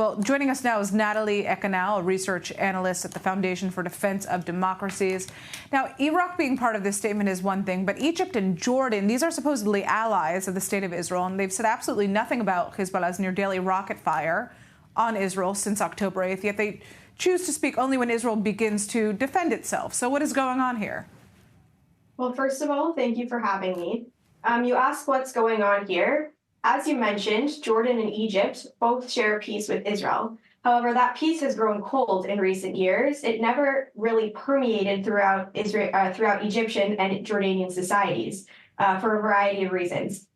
Well, joining us now is Natalie, Ecanow, a research analyst at the Foundation for Defense of Democracies. Now, Iraq being part of this statement is one thing, but Egypt and Jordan, these are supposedly allies of the State of Israel, and they've said absolutely nothing about Hezbollah's near-daily rocket fire on Israel since October 8th, yet they choose to speak only when Israel begins to defend itself. So what is going on here? Well, first of all, thank you for having me. You asked what's going on here. As you mentioned, Jordan and Egypt both share a peace with Israel. However, that peace has grown cold in recent years. It never really permeated throughout Egyptian and Jordanian societies for a variety of reasons.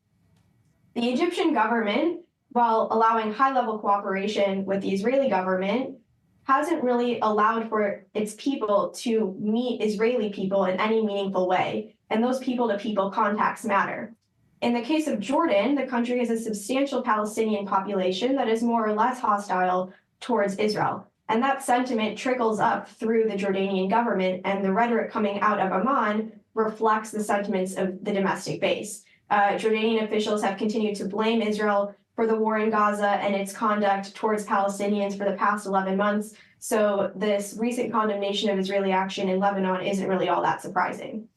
The Egyptian government, while allowing high-level cooperation with the Israeli government, hasn't really allowed for its people to meet Israeli people in any meaningful way, and those people-to-people contacts matter. In the case of Jordan, the country has a substantial Palestinian population that is more or less hostile towards Israel. And that sentiment trickles up through the Jordanian government, and the rhetoric coming out of Amman reflects the sentiments of the domestic base. Jordanian officials have continued to blame Israel for the war in Gaza and its conduct towards Palestinians for the past 11 months. So this recent condemnation of Israeli action in Lebanon isn't really all that surprising.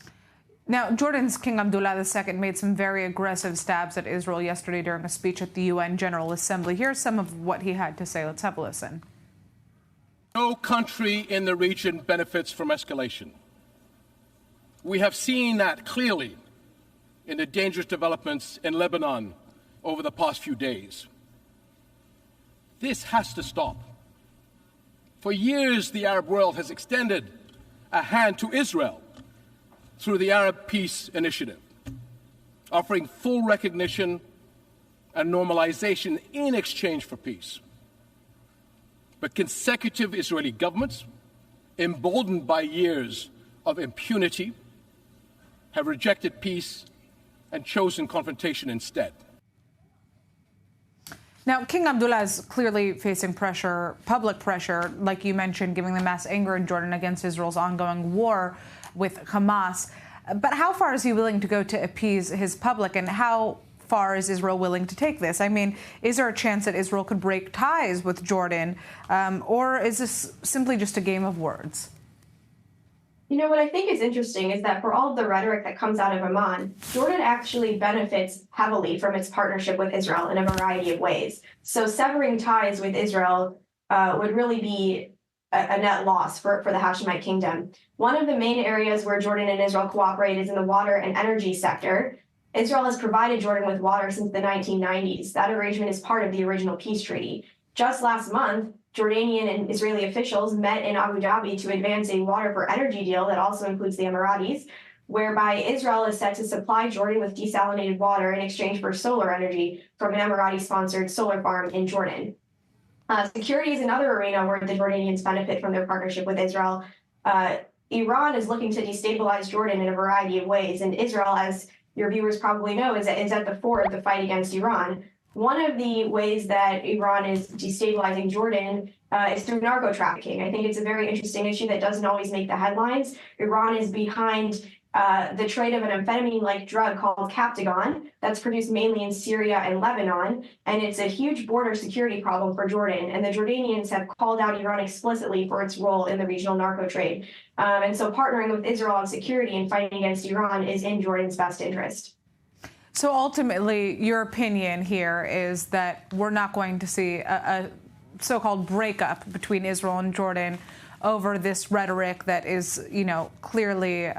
Now, Jordan's King Abdullah II made some very aggressive stabs at Israel yesterday during a speech at the UN General Assembly. Here's some of what he had to say. Let's have a listen. No country in the region benefits from escalation. We have seen that clearly in the dangerous developments in Lebanon over the past few days. This has to stop. For years, the Arab world has extended a hand to Israel through the Arab Peace Initiative, offering full recognition and normalization in exchange for peace. But consecutive Israeli governments, emboldened by years of impunity, have rejected peace and chosen confrontation instead. Now, King Abdullah is clearly facing pressure, public pressure, like you mentioned, giving the mass anger in Jordan against Israel's ongoing war with Hamas. But how far is he willing to go to appease his public, and how far is Israel willing to take this? I mean, is there a chance that Israel could break ties with Jordan, or is this simply just a game of words? You know, what I think is interesting is that for all of the rhetoric that comes out of Amman, Jordan actually benefits heavily from its partnership with Israel in a variety of ways. So severing ties with Israel would really be a net loss for the Hashemite kingdom. One of the main areas where Jordan and Israel cooperate is in the water and energy sector. Israel has provided Jordan with water since the 1990s. That arrangement is part of the original peace treaty. Just last month, Jordanian and Israeli officials met in Abu Dhabi to advance a water for energy deal that also includes the Emiratis, whereby Israel is set to supply Jordan with desalinated water in exchange for solar energy from an Emirati-sponsored solar farm in Jordan. Security is another arena where the Jordanians benefit from their partnership with Israel. Iran is looking to destabilize Jordan in a variety of ways, and Israel, as your viewers probably know, is at the fore of the fight against Iran. One of the ways that Iran is destabilizing Jordan is through narco trafficking. I think it's a very interesting issue that doesn't always make the headlines. Iran is behind the trade of an amphetamine-like drug called Captagon that's produced mainly in Syria and Lebanon, and it's a huge border security problem for Jordan. And the Jordanians have called out Iran explicitly for its role in the regional narco trade. And so partnering with Israel on security and fighting against Iran is in Jordan's best interest. So ultimately, your opinion here is that we're not going to see a so-called breakup between Israel and Jordan over this rhetoric that is, you know, clearly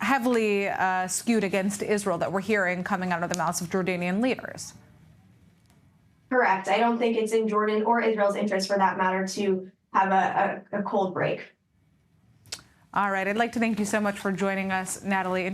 heavily skewed against Israel that we're hearing coming out of the mouths of Jordanian leaders. Correct. I don't think it's in Jordan or Israel's interest, for that matter, to have a cold break. All right. I'd like to thank you so much for joining us, Natalie.